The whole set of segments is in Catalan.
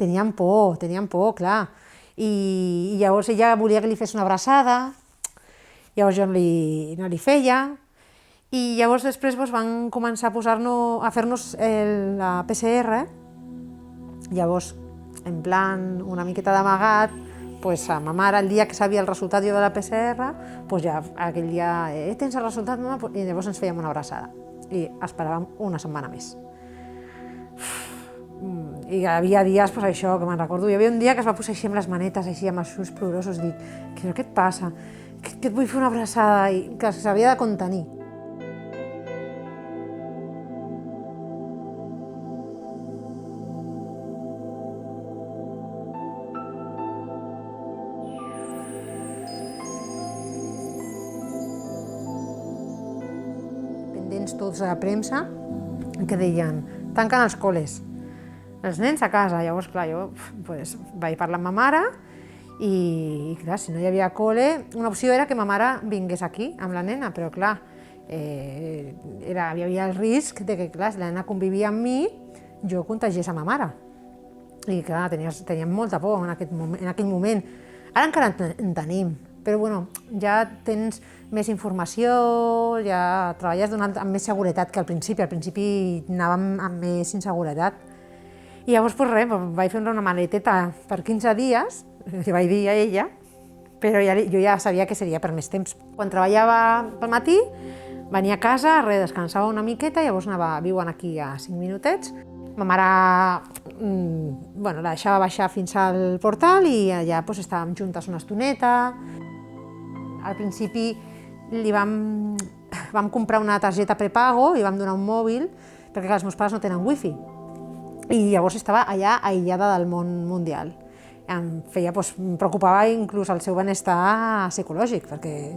tenien por, clar. I llavors ella volia que li fes una abraçada, llavors jo no li feia, i llavors després van començar a fer-nos la PCR, llavors, en plan, una miqueta d'amagat, a ma mare, el dia que sabia el resultat jo de la PCR, ja aquell dia, tens el resultat, mama? I llavors ens fèiem una abraçada, i esperàvem una setmana més. I hi havia dies, això, que me'n recordo, hi havia un dia que es va posar així amb les manetes, així amb els ulls plorosos, dic, què et passa? Que et vull fer una abraçada, i que s'havia de contenir. Pendents tots a la premsa, que deien, tanquen els col·les, els nens a casa. Llavors, clar, jo vaig parlar amb ma mare i, clar, si no hi havia col·le, una opció era que ma mare vingués aquí amb la nena, però, clar, hi havia el risc de que, clar, si la nena convivia amb mi, jo contagiés a ma mare. I, clar, teníem molta por en aquell moment. Ara encara en tenim, però, bueno, ja tens més informació, ja treballes amb més seguretat que al principi. Al principi anàvem amb més inseguretat. I llavors, vaig fer una maleteta per 15 dies, li vaig dir a ella, però jo ja sabia que seria per més temps. Quan treballava pel matí, venia a casa, descansava una miqueta, llavors anava viuen aquí a 5 minutets. Ma mare la deixava baixar fins al portal i allà estàvem juntes una estoneta. Al principi vam comprar una targeta prepago i vam donar un mòbil, perquè els meus pares no tenen wifi. I llavors estava allà aïllada del món mundial. Em preocupava inclús el seu benestar psicològic, perquè,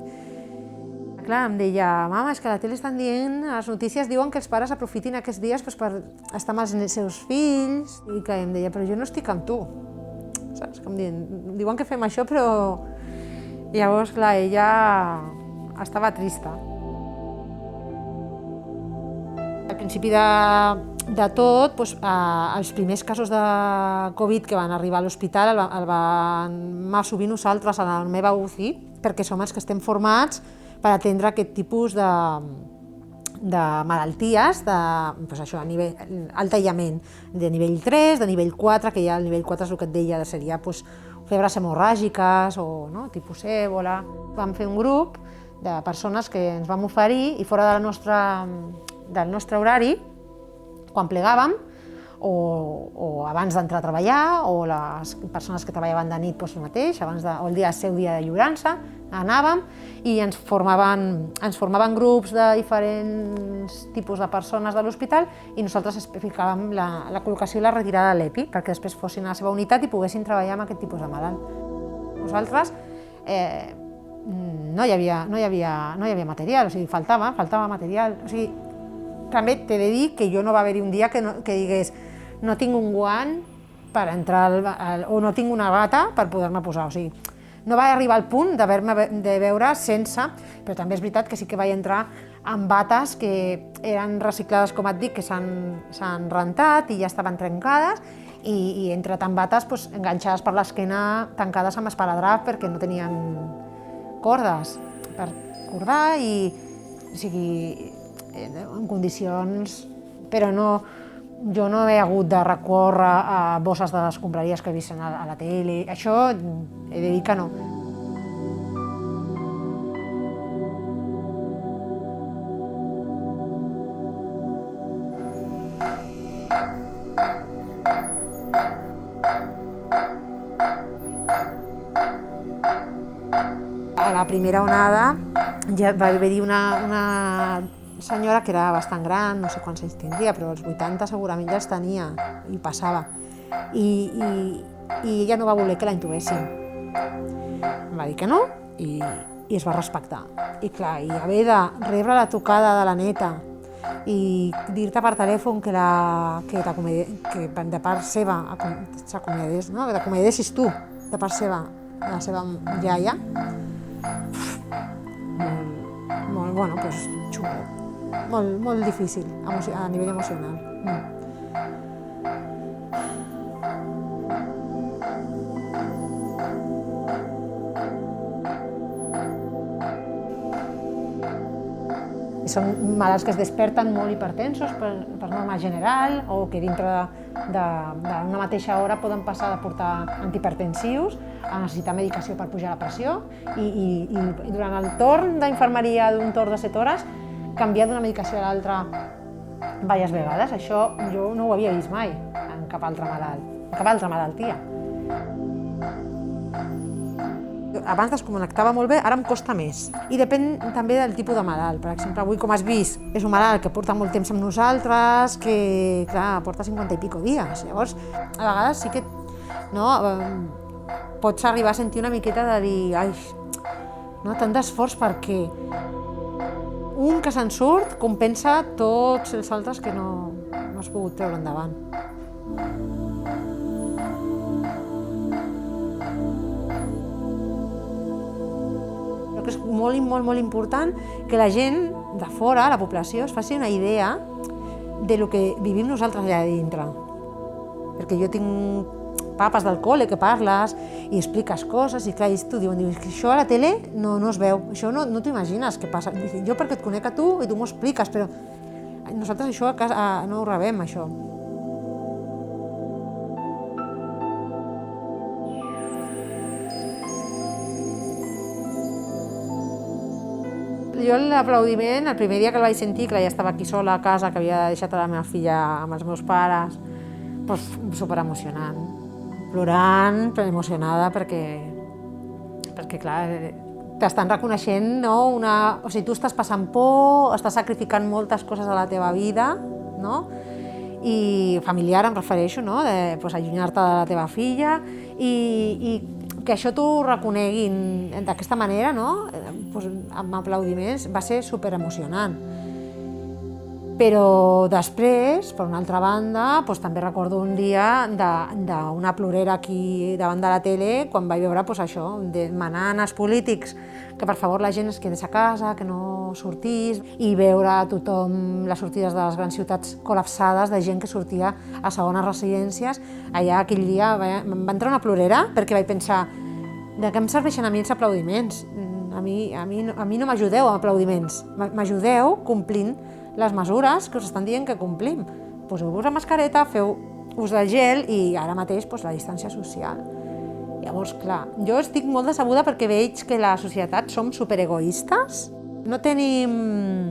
clar, em deia, mama, és que a la tele estan dient, les notícies diuen que els pares aprofitin aquests dies per estar amb els seus fills, i que em deia, però jo no estic amb tu, saps? Com dient, diuen que fem això, però... Llavors, clar, ella estava trista. Al principi de tot, els primers casos de Covid que van arribar a l'hospital el vam assumir nosaltres a la meva UCI, perquè som els que estem formats per atendre aquest tipus de malalties, a nivell alt aïllament, de nivell 3, de nivell 4, que ja el nivell 4 és el que et deia, seria febres hemorràgiques o tipus èbola. Vam fer un grup de persones que ens vam oferir i fora del nostre horari, quan plegàvem, o abans d'entrar a treballar, o les persones que treballaven de nit el mateix, o el seu dia de lliurança, anàvem i ens formaven grups de diferents tipus de persones de l'hospital i nosaltres explicàvem la col·locació i la retirada de l'EPI perquè després fossin a la seva unitat i poguessin treballar amb aquest tipus de malalt. Nosaltres no hi havia material, faltava material. També t'he de dir que jo no va haver-hi un dia que digués no tinc un guant per entrar o no tinc una bata per poder-me posar. No vaig arribar al punt de veure sense, però també és veritat que sí que vaig entrar amb bates que eren reciclades, com et dic, que s'han rentat i ja estaven trencades, i he entrat amb bates enganxades per l'esquena, tancades amb esparadrap perquè no tenien cordes per cordar, en condicions, però jo no he hagut de recórrer a bosses de les escombraries que he vist a la tele, això he de dir que no. A la primera onada ja va haver-hi una senyora que era bastant gran, no sé quants anys tindria, però els 80 segurament ja els tenia i passava. I ella no va voler que la intubessin. Em va dir que no i es va respectar. I clar, haver de rebre la trucada de la neta i dir-te per telèfon que de part seva s'acomiadés, no? Que t'acomiadessis tu de part seva, la seva iaia, xungo, molt difícil a nivell emocional. són malalts que es desperten molt hipertensos per norma general, o que dintre d'una mateixa hora poden passar de portar antihipertensius a necessitar medicació per pujar la pressió, i durant el torn d'infermeria d'un torn de 7 hores, canviar d'una medicació a l'altra diverses vegades. Això jo no ho havia vist mai en cap altre malalt, en cap altra malaltia. Abans desconnectava molt bé, ara em costa més. I depèn també del tipus de malalt. Per exemple, avui, com has vist, és un malalt que porta molt temps amb nosaltres, que, clar, porta 50 i pico dies. Llavors, a vegades sí que pots arribar a sentir una miqueta de dir ai, tant d'esforç perquè un que se'n surt compensa tots els altres que no has pogut treure endavant. Que és molt important que la gent de fora, la població, es faci una idea de lo que vivim nosaltres allà dintre. Perquè jo tinc papes del col·le que parles i expliques coses i clar, tu diuen que això a la tele no es veu, això no t'ho imagines què passa. Jo perquè et conec a tu i tu m'ho expliques, però nosaltres això a casa no ho rebem, això. Jo l'aplaudiment, el primer dia que el vaig sentir, que ja estava aquí sola a casa, que havia deixat la meva filla amb els meus pares, doncs superemocionant. Plorant, però emocionada, perquè clar, t'estan reconeixent, no? O sigui, tu estàs passant por, estàs sacrificant moltes coses a la teva vida, no? I familiar em refereixo, no? Allunyar-te de la teva filla, i que això t'ho reconeguin d'aquesta manera, no? Amb aplaudiments, va ser superemocionant. Però després, per una altra banda, també recordo un dia d'una plorera aquí davant de la tele, quan vaig veure això, demanant als polítics que per favor la gent es quedés a casa, que no sortís, i veure tothom, les sortides de les grans ciutats col·lapsades de gent que sortia a segones residències. Allà aquell dia em va entrar una plorera perquè vaig pensar de què em serveixen a mi els aplaudiments? A mi no m'ajudeu amb aplaudiments, m'ajudeu complint les mesures que us estan dient que complim. Poseu-vos la mascareta, feu ús del gel i ara mateix la distància social. Llavors, clar, jo estic molt decebuda perquè veig que la societat som superegoistes. No tenim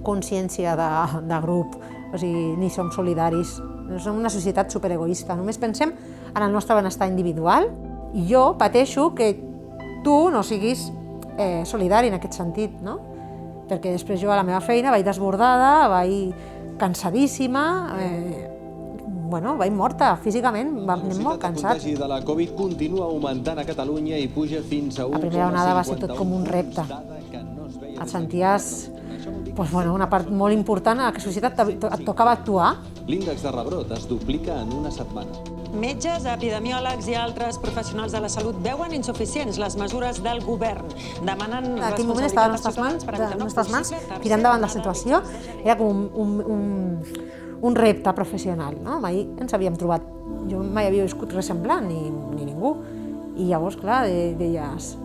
consciència de grup, o sigui, ni som solidaris. Som una societat superegoista. Només pensem en el nostre benestar individual i jo pateixo que tu no siguis solidari en aquest sentit, no? Perquè després jo a la meva feina vaig desbordada, vaig cansadíssima, vaig morta físicament, anem molt cansats. El contagi de la Covid continua augmentant a Catalunya i puja fins a 1,52. La primera onada va ser tot com un repte. Et senties una part molt important a la societat et tocava actuar. L'índex de rebrot es duplica en una setmana. Metges, epidemiòlegs i altres professionals de la salut veuen insuficients les mesures del govern. Demanen en aquell moment estava a les nostres mans tirant davant la situació. Era com un repte professional. Mai ens havíem trobat, jo mai havia viscut res semblant, ni ningú. I llavors, clar, deies,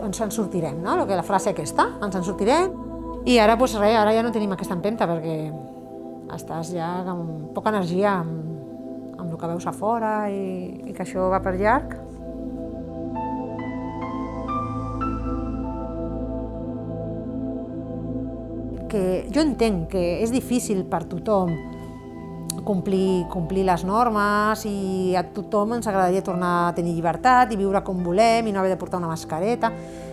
ens en sortirem, no? La frase aquesta, ens en sortirem. I ara, ara ja no tenim aquesta empenta perquè estàs ja amb poca energia amb el que veus a fora i que això va per llarg. Jo entenc que és difícil per tothom complir les normes i a tothom ens agradaria tornar a tenir llibertat i viure com volem i no haver de portar una mascareta,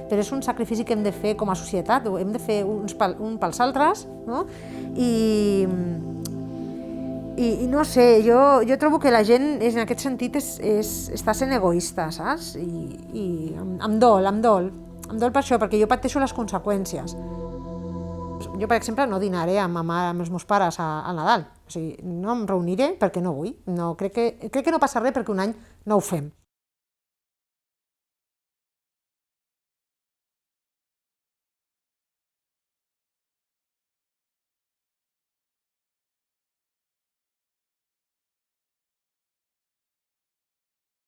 però és un sacrifici que hem de fer com a societat, hem de fer uns pels altres, no? I no sé, jo trobo que la gent en aquest sentit està sent egoista, saps? I em dol per això, perquè jo pateixo les conseqüències. Jo, per exemple, no dinaré amb els meus pares al Nadal, o sigui, no em reuniré perquè no vull. Crec que no passa res perquè un any no ho fem.